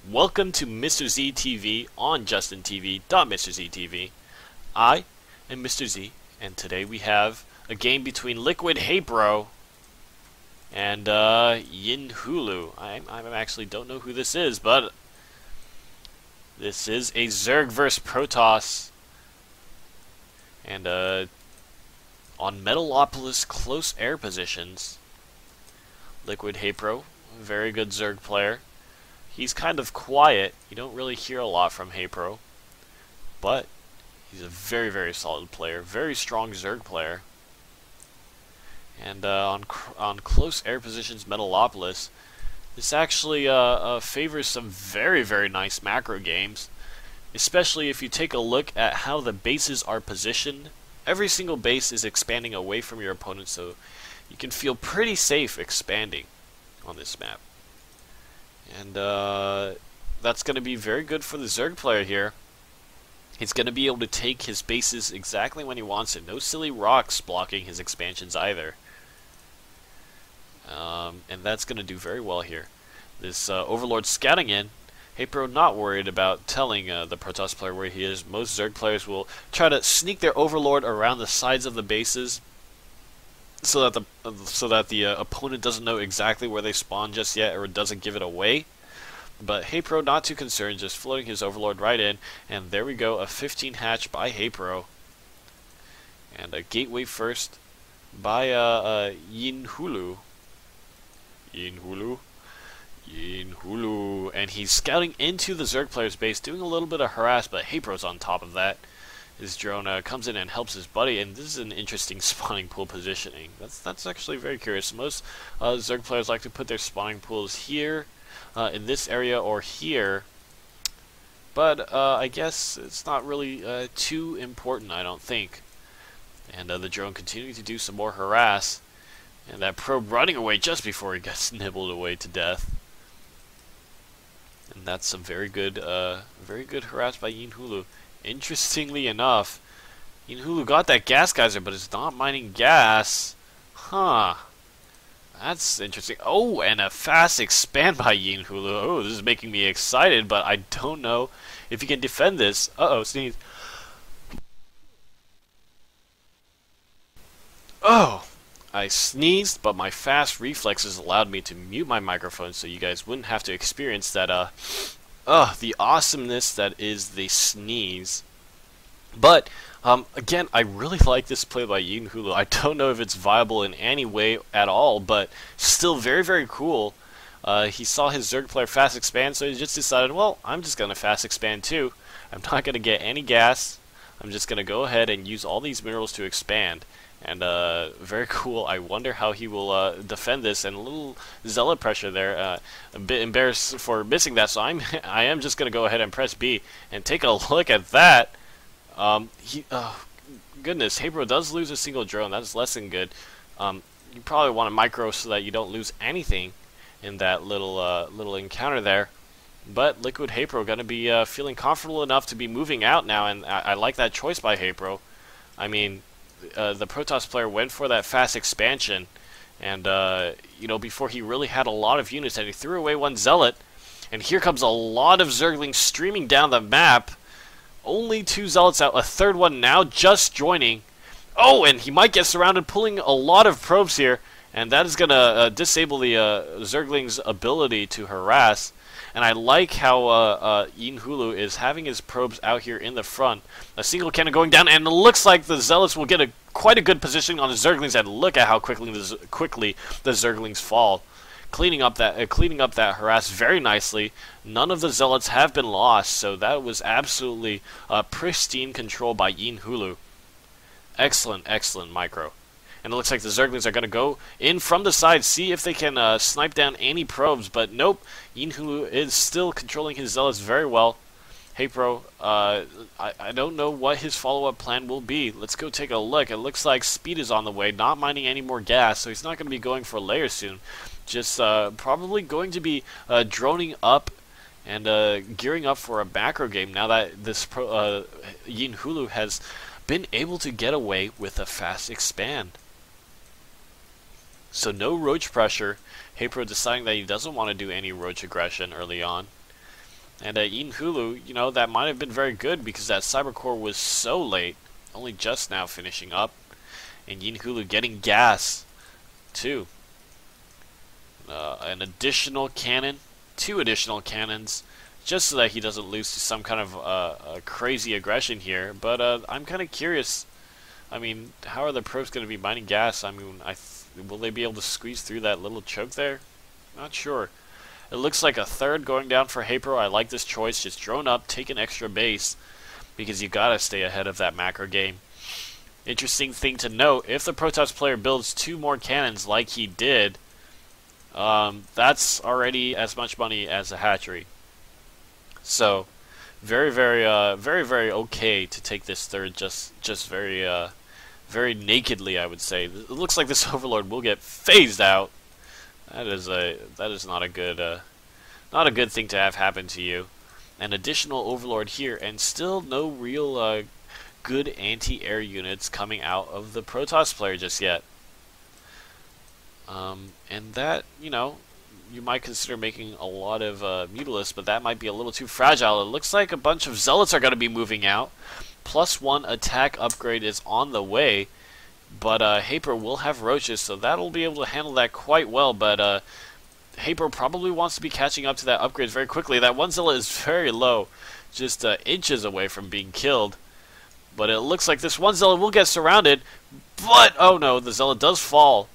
Welcome to Mr. Z TV on JustinTV.MrZTV. I am Mr. Z, and today we have a game between Liquid Haypro and Yinhulu. I actually don't know who this is, but this is a Zerg vs Protoss, and on Metalopolis close air positions. Liquid Haypro, very good Zerg player. He's kind of quiet. You don't really hear a lot from Haypro, but he's a very, very solid player, very strong Zerg player. And on close air positions, Metalopolis, this actually favors some very, very nice macro games, especially if you take a look at how the bases are positioned. Every single base is expanding away from your opponent, so you can feel pretty safe expanding on this map. And that's going to be very good for the Zerg player here. He's going to be able to take his bases exactly when he wants it. No silly rocks blocking his expansions either. And that's going to do very well here. This Overlord scouting in. Haypro not worried about telling the Protoss player where he is. Most Zerg players will try to sneak their Overlord around the sides of the bases, so that the opponent doesn't know exactly where they spawn just yet, or doesn't give it away. But Haypro not too concerned, just floating his Overlord right in, and there we go, a 15 hatch by Haypro, and a gateway first by Yinhulu, and he's scouting into the Zerg player's base, doing a little bit of harass, but Haypro's on top of that. His drone comes in and helps his buddy, and this is an interesting spawning pool positioning. That's actually very curious. Most Zerg players like to put their spawning pools here, in this area, or here, but I guess it's not really too important, I don't think. And the drone continuing to do some more harass, and that probe running away just before he gets nibbled away to death. And that's some very good harass by Yinhulu. Interestingly enough, Yinhulu got that gas geyser, but is not mining gas. Huh. That's interesting. Oh, and a fast expand by Yinhulu. Oh, this is making me excited, but I don't know if he can defend this. Uh-oh, sneeze. Oh, I sneezed, but my fast reflexes allowed me to mute my microphone so you guys wouldn't have to experience that, the awesomeness that is the sneeze. But, again, I really like this play by Yinhulu. I don't know if it's viable in any way at all, but still very, very cool. He saw his Zerg player fast expand, so he just decided, well, I'm just going to fast expand too. I'm not going to get any gas. I'm just going to go ahead and use all these minerals to expand. And very cool. I wonder how he will defend this. And a little zealot pressure there. A bit embarrassed for missing that, so I am just going to go ahead and press B and take a look at that. Goodness, Haypro does lose a single drone. That's less than good. You probably want to micro so that you don't lose anything in that little encounter there. But Liquid Haypro going to be feeling comfortable enough to be moving out now, and I like that choice by Haypro. I mean, the Protoss player went for that fast expansion, and before he really had a lot of units, and he threw away one zealot, and here comes a lot of Zerglings streaming down the map. Only two zealots out, a third one now just joining. Oh, and he might get surrounded, pulling a lot of probes here, and that is going to disable the Zerglings' ability to harass. And I like how Yinhulu is having his probes out here in the front. A single cannon going down, and it looks like the Zealots will get quite a good positioning on the Zerglings, and look at how quickly the Zerglings fall. Cleaning up that harass very nicely. None of the Zealots have been lost, so that was absolutely pristine control by Yinhulu. Excellent, excellent micro. And it looks like the Zerglings are going to go in from the side, see if they can snipe down any probes, but nope. Yinhulu is still controlling his Zealots very well. Haypro, I don't know what his follow-up plan will be. Let's go take a look. It looks like speed is on the way, not mining any more gas, so he's not going to be going for layers soon. Just probably going to be droning up and gearing up for a macro game now that this Yinhulu has been able to get away with a fast expand. So no roach pressure. Haypro deciding that he doesn't want to do any roach aggression early on. And Yinhulu, you know, that might have been very good because that Cyber Core was so late, only just now finishing up. And Yinhulu getting gas, too. An additional cannon, 2 additional cannons, just so that he doesn't lose to some kind of crazy aggression here. But I'm kind of curious. I mean, how are the probes going to be mining gas? I mean, will they be able to squeeze through that little choke there? Not sure. It looks like a third going down for Haypro. I like this choice. Just drone up, take an extra base, because you gotta stay ahead of that macro game. Interesting thing to note, if the Protoss player builds 2 more cannons like he did, that's already as much money as a hatchery. So, very, very okay to take this third just very nakedly, I would say. It looks like this Overlord will get phased out. That is not a good thing to have happen to you. An additional Overlord here, and still no real good anti-air units coming out of the Protoss player just yet. And that, you know, you might consider making a lot of Mutalisks, but that might be a little too fragile. It looks like a bunch of Zealots are going to be moving out. +1 attack upgrade is on the way. But Haypro will have roaches, so that'll be able to handle that quite well. But Haypro probably wants to be catching up to that upgrade very quickly. That one Zealot is very low, just inches away from being killed. But it looks like this one Zealot will get surrounded. But, oh no, the Zealot does fall.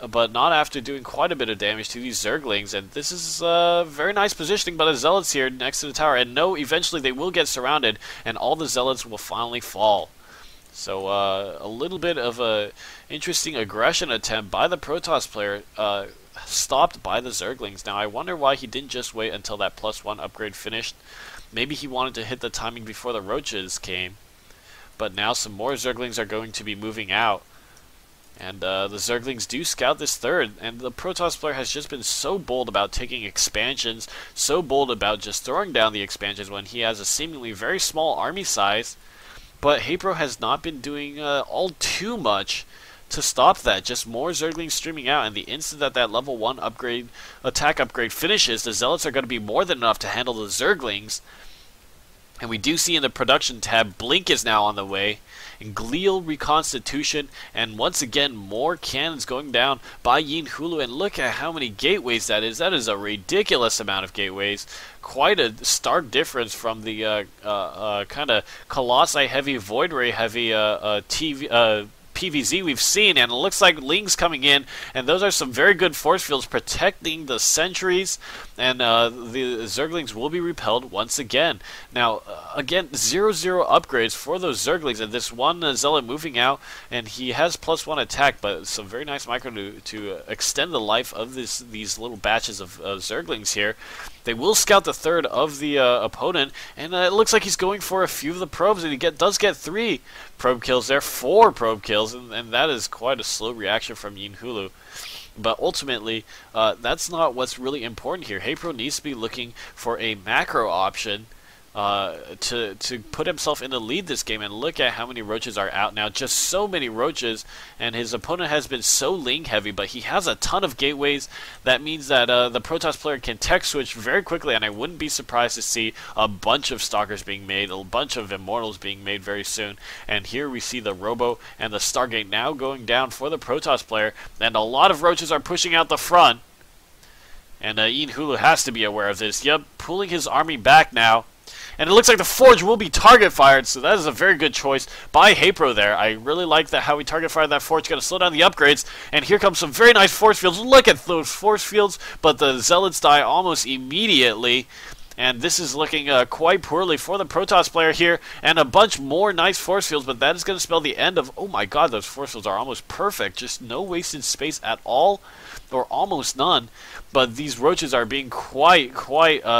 But not after doing quite a bit of damage to these Zerglings. And this is very nice positioning by the Zealots here next to the tower. And no, eventually they will get surrounded, and all the Zealots will finally fall. So a little bit of a interesting aggression attempt by the Protoss player, stopped by the Zerglings. Now I wonder why he didn't just wait until that +1 upgrade finished. Maybe he wanted to hit the timing before the roaches came. But now some more Zerglings are going to be moving out. And the Zerglings do scout this third, and the Protoss player has just been so bold about taking expansions, so bold about just throwing down the expansions when he has a seemingly very small army size. But Haypro has not been doing all too much to stop that. Just more Zerglings streaming out, and the instant that that level 1 upgrade, attack upgrade finishes, the Zealots are going to be more than enough to handle the Zerglings. And we do see in the production tab, Blink is now on the way, and Glial Reconstitution, and once again, more cannons going down by Yinhulu, and look at how many gateways that is. That is a ridiculous amount of gateways. Quite a stark difference from the kind of Colossi heavy, Void Ray heavy PVZ we've seen, and it looks like Ling's coming in, and those are some very good force fields protecting the sentries, and the Zerglings will be repelled once again. Now, again, 0-0 upgrades for those Zerglings, and this one Zealot moving out, and he has +1 attack, but some very nice micro to extend the life of these little batches of Zerglings here. They will scout the third of the opponent, and it looks like he's going for a few of the probes, and he does get 3 probe kills there, 4 probe kills, and that is quite a slow reaction from Yinhulu. But ultimately, that's not what's really important here. Haypro needs to be looking for a macro option to put himself in the lead this game, and look at how many roaches are out now. Just so many roaches, and his opponent has been so Ling heavy, but he has a ton of gateways. That means that the Protoss player can tech switch very quickly, and I wouldn't be surprised to see a bunch of Stalkers being made, a bunch of Immortals being made very soon. And here we see the Robo and the Stargate now going down for the Protoss player, and a lot of roaches are pushing out the front. And Yinhulu has to be aware of this. Yep, pulling his army back now. And it looks like the Forge will be target fired, so that is a very good choice by Haypro there. I really like that how he target fired that Forge, going to slow down the upgrades. And here comes some very nice force fields. Look at those force fields, but the Zealots die almost immediately. And this is looking quite poorly for the Protoss player here. And a bunch more nice force fields, but that is going to spell the end of... Oh my god, those force fields are almost perfect. Just no wasted space at all, or almost none. But these roaches are being quite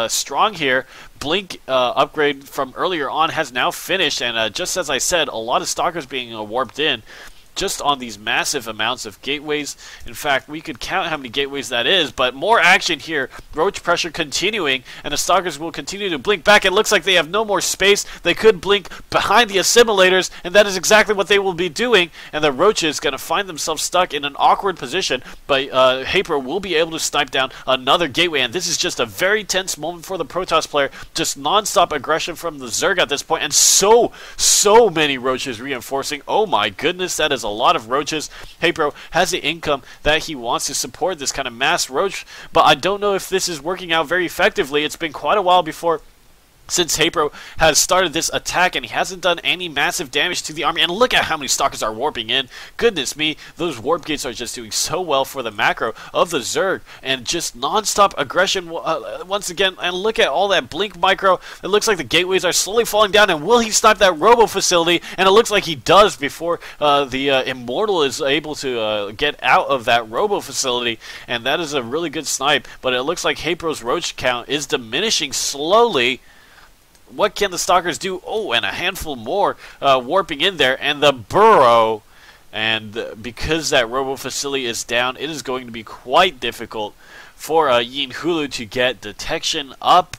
strong here. Blink upgrade from earlier on has now finished, and just as I said, a lot of Stalkers being warped in. just on these massive amounts of gateways. In fact, we could count how many gateways that is, but more action here. Roach pressure continuing, and the Stalkers will continue to blink back. It looks like they have no more space. They could blink behind the assimilators, and that is exactly what they will be doing, and the Roaches going to find themselves stuck in an awkward position, but Haypro will be able to snipe down another gateway, and this is just a very tense moment for the Protoss player. Just non-stop aggression from the Zerg at this point, and so many Roaches reinforcing. Oh my goodness, that is a lot of Roaches. Haypro has the income that he wants to support this kind of mass Roach, but I don't know if this is working out very effectively. It's been quite a while since Haypro has started this attack, and he hasn't done any massive damage to the army. And look at how many Stalkers are warping in. Goodness me, those warp gates are just doing so well for the macro of the Zerg, and just non-stop aggression once again. And look at all that blink micro. It looks like the gateways are slowly falling down, and will he snipe that robo facility? And it looks like he does before the Immortal is able to get out of that robo facility, and that is a really good snipe. But it looks like Haypro's Roach count is diminishing slowly. What can the Stalkers do? Oh, and a handful more warping in there, and the burrow. And because that robo facility is down, it is going to be quite difficult for Yinhulu to get detection up.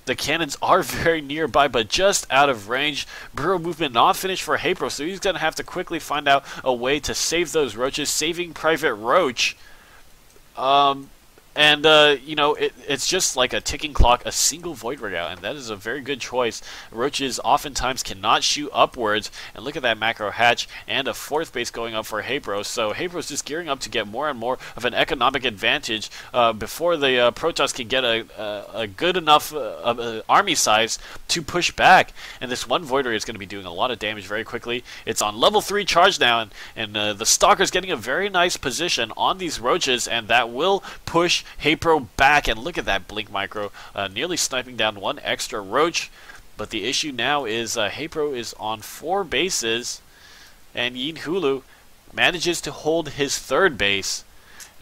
The cannons are very nearby, but just out of range. Burrow movement not finished for Haypro, so he's going to have to quickly find out a way to save those Roaches, saving Private Roach. You know, it's just like a ticking clock, a single Void Ray out, and that is a very good choice. Roaches oftentimes cannot shoot upwards, and look at that macro hatch, and a fourth base going up for Haypro. So Haypro's just gearing up to get more and more of an economic advantage before the Protoss can get a good enough army size to push back. And this one Void Ray is going to be doing a lot of damage very quickly. It's on level 3 charge now, and the Stalker's getting a very nice position on these Roaches, and that will push Haypro back. And look at that blink micro, nearly sniping down one extra Roach. But the issue now is Haypro is on 4 bases, and Yinhulu manages to hold his third base.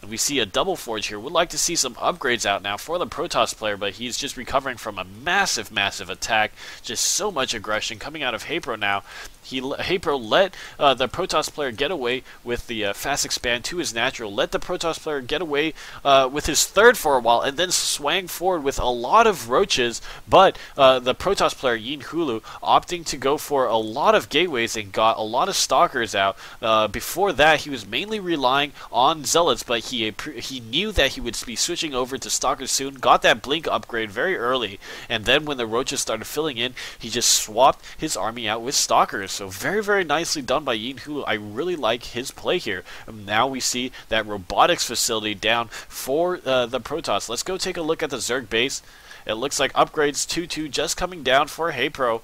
And we see a double forge here. Would like to see some upgrades out now for the Protoss player, but he's just recovering from a massive attack. Just so much aggression coming out of Haypro now. Haypro let the Protoss player get away with the fast expand to his natural, let the Protoss player get away with his third for a while, and then swang forward with a lot of Roaches, but the Protoss player, Yinhulu, opting to go for a lot of gateways and got a lot of Stalkers out. Before that, he was mainly relying on Zealots, but he knew that he would be switching over to Stalkers soon, got that blink upgrade very early, and then when the Roaches started filling in, he just swapped his army out with Stalkers. So very nicely done by Yinhulu. I really like his play here. Now we see that robotics facility down for the Protoss. Let's go take a look at the Zerg base. It looks like upgrades 2-2 just coming down for Haypro.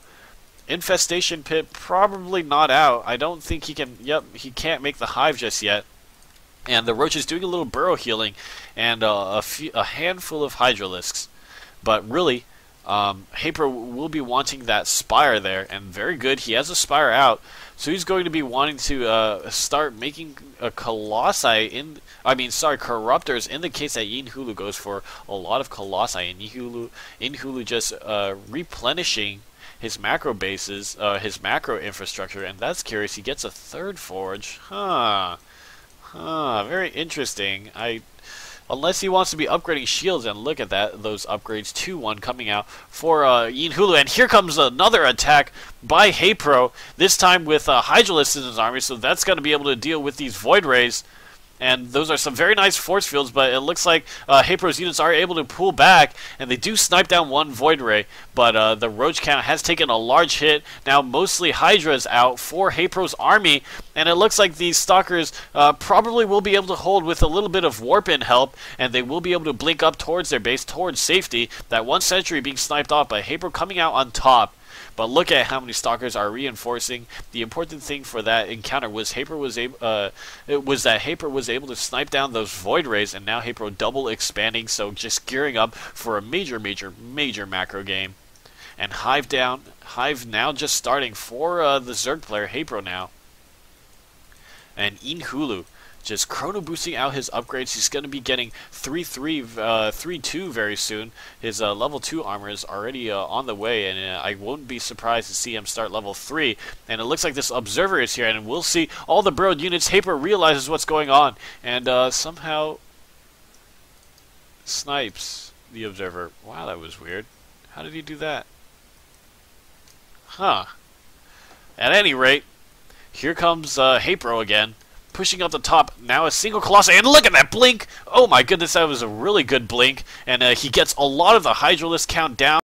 Infestation pit probably not out. I don't think he can. Yep, he can't make the hive just yet. And the Roach is doing a little burrow healing and a handful of Hydralisks. But really, Haypro will be wanting that Spire there, and very good. He has a Spire out, so he's going to be wanting to start making a Corruptors in the case that Yinhulu goes for a lot of Colossi, and Yinhulu just replenishing his macro bases, his macro infrastructure, and that's curious. He gets a third forge. Very interesting. Unless he wants to be upgrading shields, and look at that, those upgrades, 2-1 coming out for Yinhulu. And here comes another attack by Haypro, this time with Hydralisks in his army, so that's going to be able to deal with these Void Rays. And those are some very nice force fields, but it looks like Haypro's units are able to pull back, and they do snipe down one Void Ray, but the Roach count has taken a large hit. Now mostly Hydra's out for Haypro's army, and it looks like these Stalkers probably will be able to hold with a little bit of warp-in help, and they will be able to blink up towards their base, towards safety. That one sentry being sniped off, but Haypro coming out on top. But look at how many Stalkers are reinforcing. The important thing for that encounter was Haypro was able to snipe down those Void Rays, and now Haypro double expanding, so just gearing up for a major macro game. And Hive now just starting for the Zerg player, Haypro now. And Yinhulu just chrono boosting out his upgrades. He's going to be getting 3-3, 3-2 very soon. His level 2 armor is already on the way, and I won't be surprised to see him start level 3. And it looks like this Observer is here, and we'll see all the burrowed units. Haypro realizes what's going on, and somehow snipes the Observer. Wow, that was weird. How did he do that? Huh. At any rate, here comes Haypro again, pushing up the top. Now a single Colossus, and look at that blink! Oh my goodness, that was a really good blink, and he gets a lot of the Hydralisk count down.